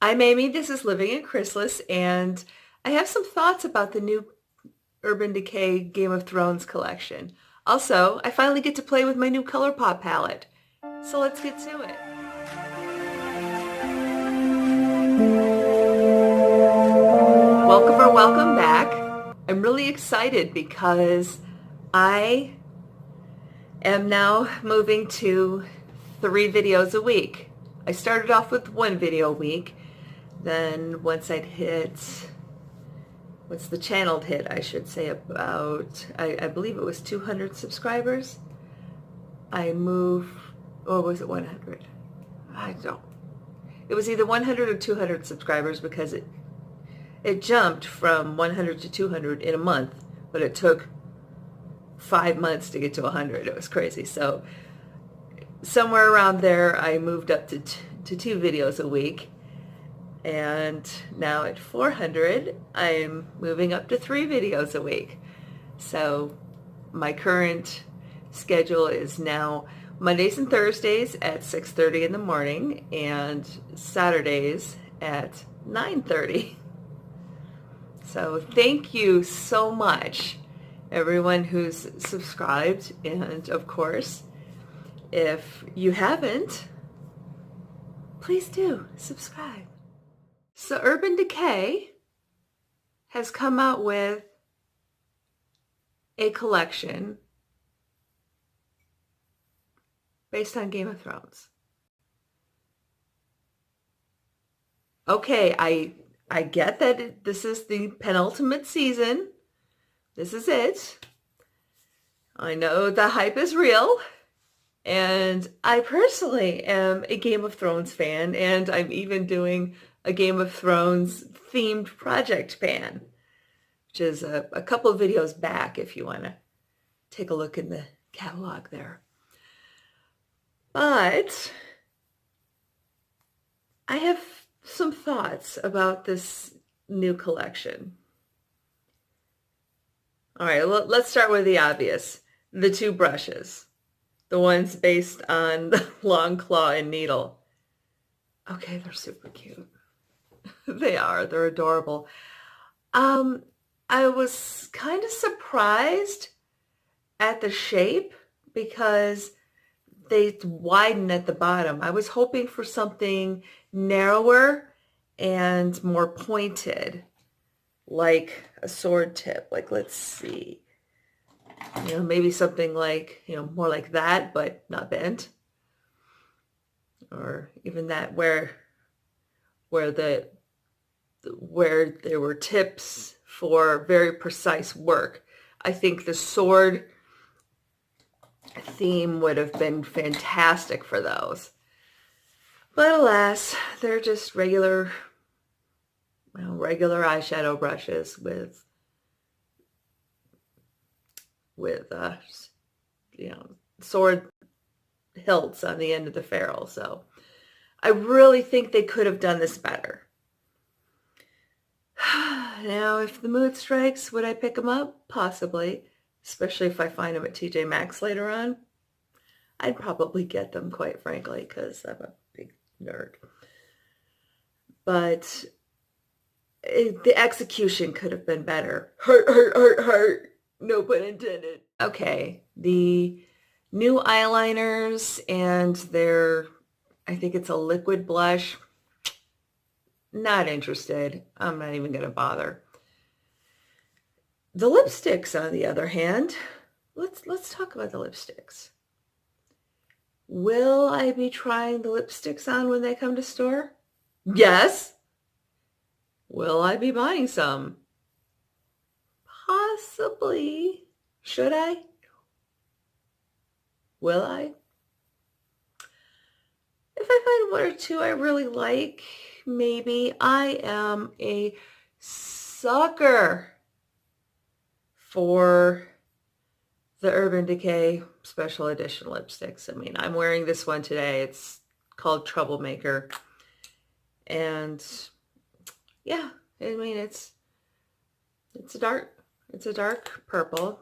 I'm Amy, this is Living in Chrysalis, and I have some thoughts about the new Urban Decay Game of Thrones collection. Also, I finally get to play with my new Colourpop palette. So let's get to it. Welcome or welcome back. I'm really excited because I am now moving to 3 videos a week. I started off with 1 video a week. Then once I'd hit, once the channel hit, I should say about, I believe it was 200 subscribers, I moved, or was it 100? I don't. It was either 100 or 200 subscribers because it jumped from 100 to 200 in a month, but it took 5 months to get to 100. It was crazy. So somewhere around there, I moved up to 2 videos a week. And now at 400, I'm moving up to 3 videos a week. So my current schedule is now Mondays and Thursdays at 6:30 in the morning and Saturdays at 9:30. So thank you so much, everyone who's subscribed. And of course, if you haven't, please do subscribe. So Urban Decay has come out with a collection based on Game of Thrones. Okay, I get that this is the penultimate season. This is it. I know the hype is real. And I personally am a Game of Thrones fan, and I'm even doing a Game of Thrones themed project pan, which is a couple of videos back if you want to take a look in the catalog there. But I have some thoughts about this new collection. All right, let's start with the obvious. The 2 brushes. The ones based on the Long Claw and Needle. Okay, they're super cute. They are. They're adorable. I was kind of surprised at the shape because they widen at the bottom. I was hoping for something narrower and more pointed, like a sword tip. Like, let's see. Maybe something like, more like that, but not bent. Or even that where there were tips for very precise work. I think the sword theme would have been fantastic for those. But alas, they're just regular eyeshadow brushes with sword hilts on the end of the ferrule. So I really think they could have done this better. Now, if the mood strikes, would I pick them up? Possibly, especially if I find them at TJ Maxx later on. I'd probably get them, quite frankly, because I'm a big nerd. But the execution could have been better. Heart. No pun intended. Okay, the new eyeliners and I think it's a liquid blush. Not interested. I'm not even going to bother. The lipsticks, on the other hand, let's talk about the lipsticks. Will I be trying the lipsticks on when they come to store? Yes. Will I be buying some? Possibly. Should I? Will I? If I find 1 or 2 I really like, maybe. I am a sucker for the Urban Decay Special Edition lipsticks. I mean, I'm wearing this one today. It's called Troublemaker. And yeah, I mean, it's a dark purple.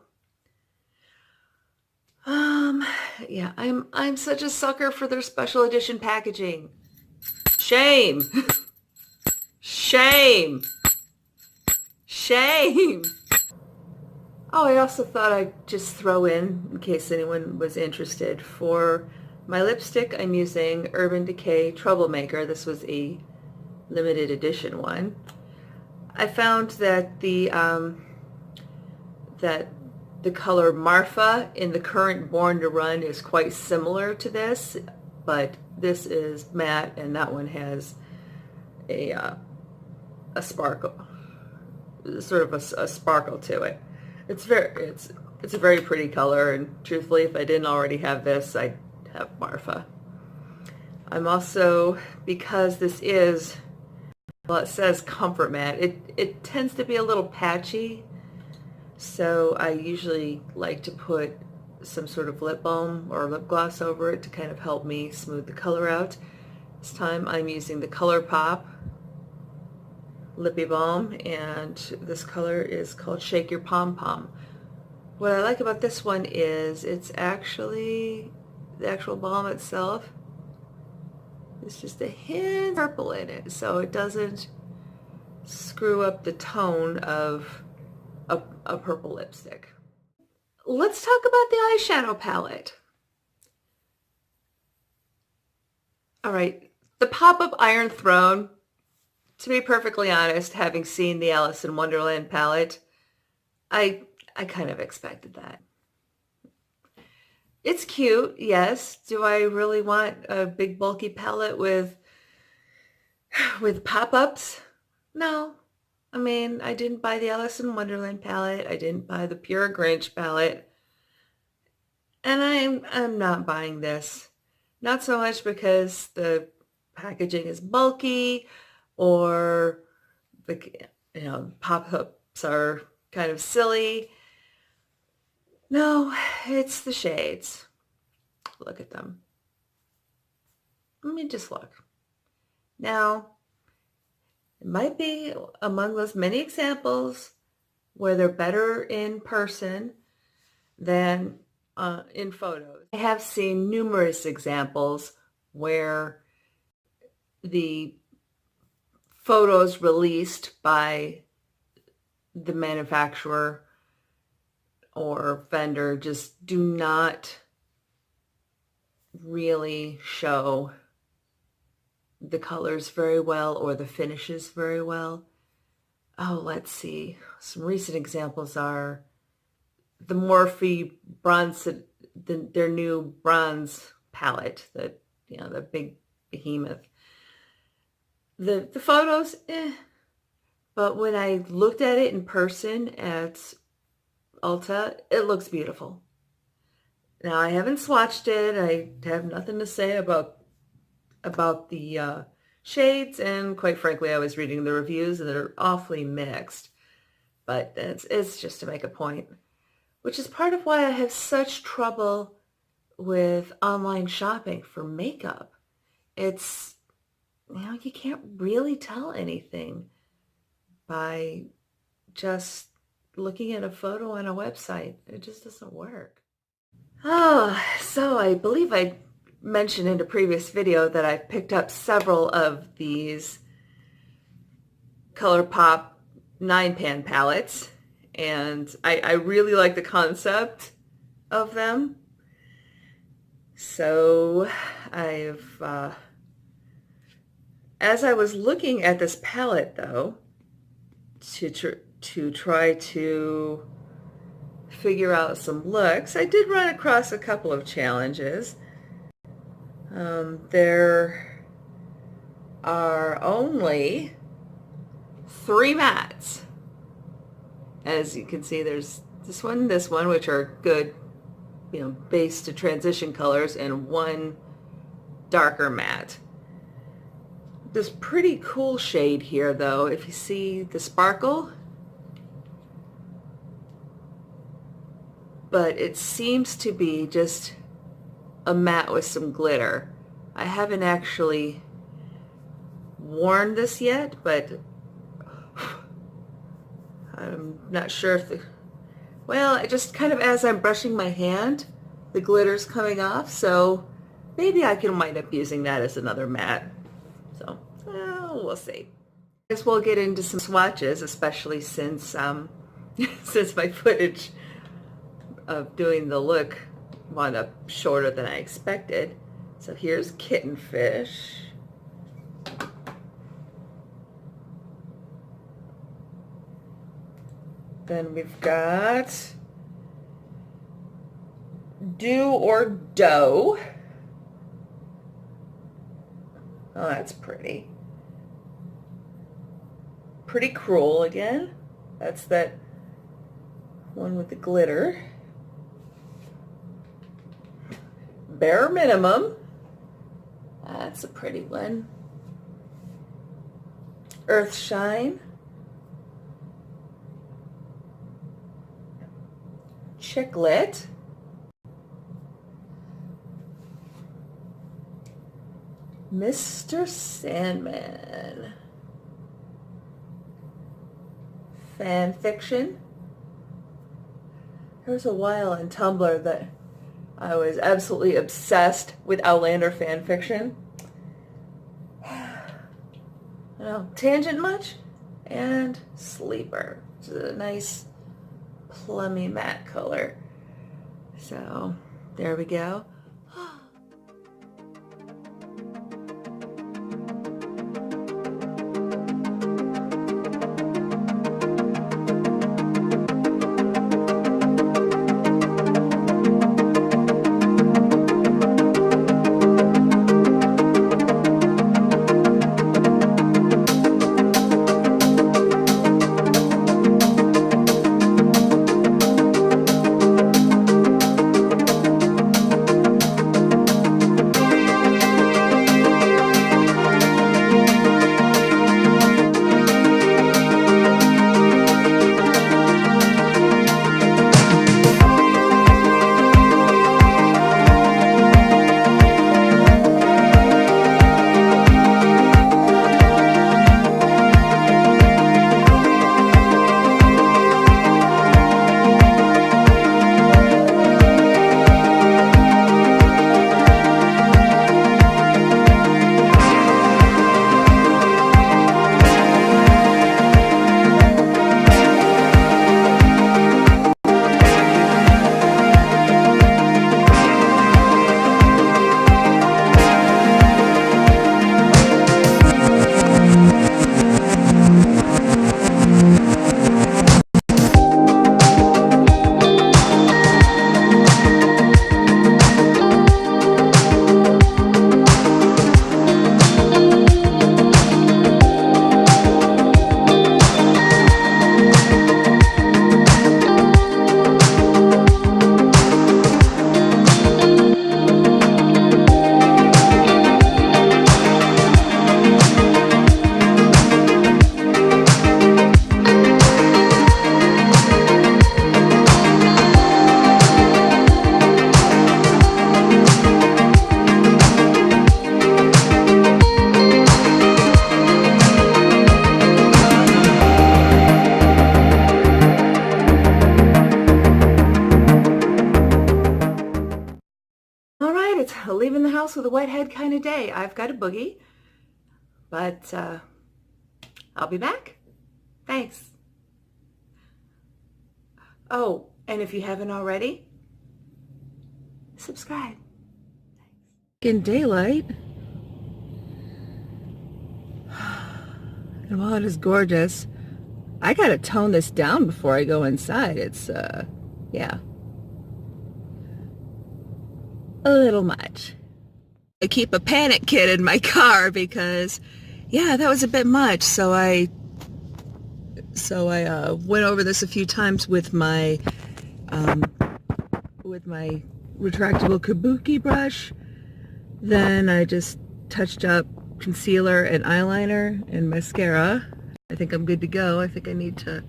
Yeah, I'm such a sucker for their special edition packaging. Shame. Shame! Shame! Oh, I also thought I'd just throw in case anyone was interested, for my lipstick I'm using Urban Decay Troublemaker. This was a limited edition one. I found that the color Marfa in the current Born to Run is quite similar to this, but this is matte and that one has a sparkle, sort of a sparkle to it. It's a very pretty color, and truthfully, if I didn't already have this, I'd have Marfa. I'm also, because this is, well, it says comfort matte, it tends to be a little patchy, so I usually like to put some sort of lip balm or lip gloss over it to kind of help me smooth the color out. This time I'm using the Colourpop Lippy Balm, and this color is called Shake Your Pom Pom. What I like about this one is it's actually, the actual balm itself is just a hint purple in it, so it doesn't screw up the tone of a purple lipstick. Let's talk about the eyeshadow palette. All right, the pop-up Iron Throne, to be perfectly honest, having seen the Alice in Wonderland palette, I kind of expected that. It's cute, yes. Do I really want a big bulky palette with pop-ups? No. I mean, I didn't buy the Alice in Wonderland palette. I didn't buy the Pure Grinch palette. And I'm not buying this. Not so much because the packaging is bulky, or the pop-ups are kind of silly. No, it's the shades. Look at them. Let me just look. Now, it might be among those many examples where they're better in person than in photos. I have seen numerous examples where the photos released by the manufacturer or vendor just do not really show the colors very well or the finishes very well. Oh, let's see. Some recent examples are the Morphe bronze, their new bronze palette, the big behemoth. The photos, but when I looked at it in person at Ulta, it looks beautiful. Now, I haven't swatched it. I have nothing to say about the shades, and quite frankly, I was reading the reviews and they're awfully mixed. But it's just to make a point, which is part of why I have such trouble with online shopping for makeup. It's, you can't really tell anything by just looking at a photo on a website. It just doesn't work. Oh, so I believe I mentioned in a previous video that I picked up several of these Colourpop 9-pan palettes, and I really like the concept of them. So as I was looking at this palette, though, to try to figure out some looks, I did run across a couple of challenges. There are only 3 mattes. As you can see, there's this one, which are good, base to transition colors, and 1 darker matte. This pretty cool shade here, though, if you see the sparkle, but it seems to be just a matte with some glitter. I haven't actually worn this yet, but I'm not sure if I just kind of, as I'm brushing my hand, the glitter's coming off, so maybe I can wind up using that as another matte. So, we'll see. I guess we'll get into some swatches, especially since since my footage of doing the look wound up shorter than I expected. So here's Kitten Fish. Then we've got Do or Doe. Oh, that's pretty. Pretty Cruel again. That's that one with the glitter. Bare Minimum. That's a pretty one. Earthshine. Chicklet. Mr. Sandman. Fan Fiction. There was a while on Tumblr that I was absolutely obsessed with Outlander fan fiction. I don't know, Tangent much? And Sleeper. It's a nice plummy matte color. So there we go. Leaving the house with a wet head kind of day. I've got a boogie, but I'll be back. Thanks. Oh, and if you haven't already, subscribe. In daylight. And while it is gorgeous, I gotta tone this down before I go inside. It's, yeah. A little much. I keep a panic kit in my car because, yeah, that was a bit much. So I went over this a few times with my retractable kabuki brush. Then I just touched up concealer and eyeliner and mascara. I think I'm good to go. I think I need to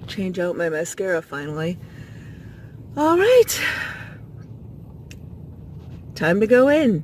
change out my mascara finally. All right. Time to go in.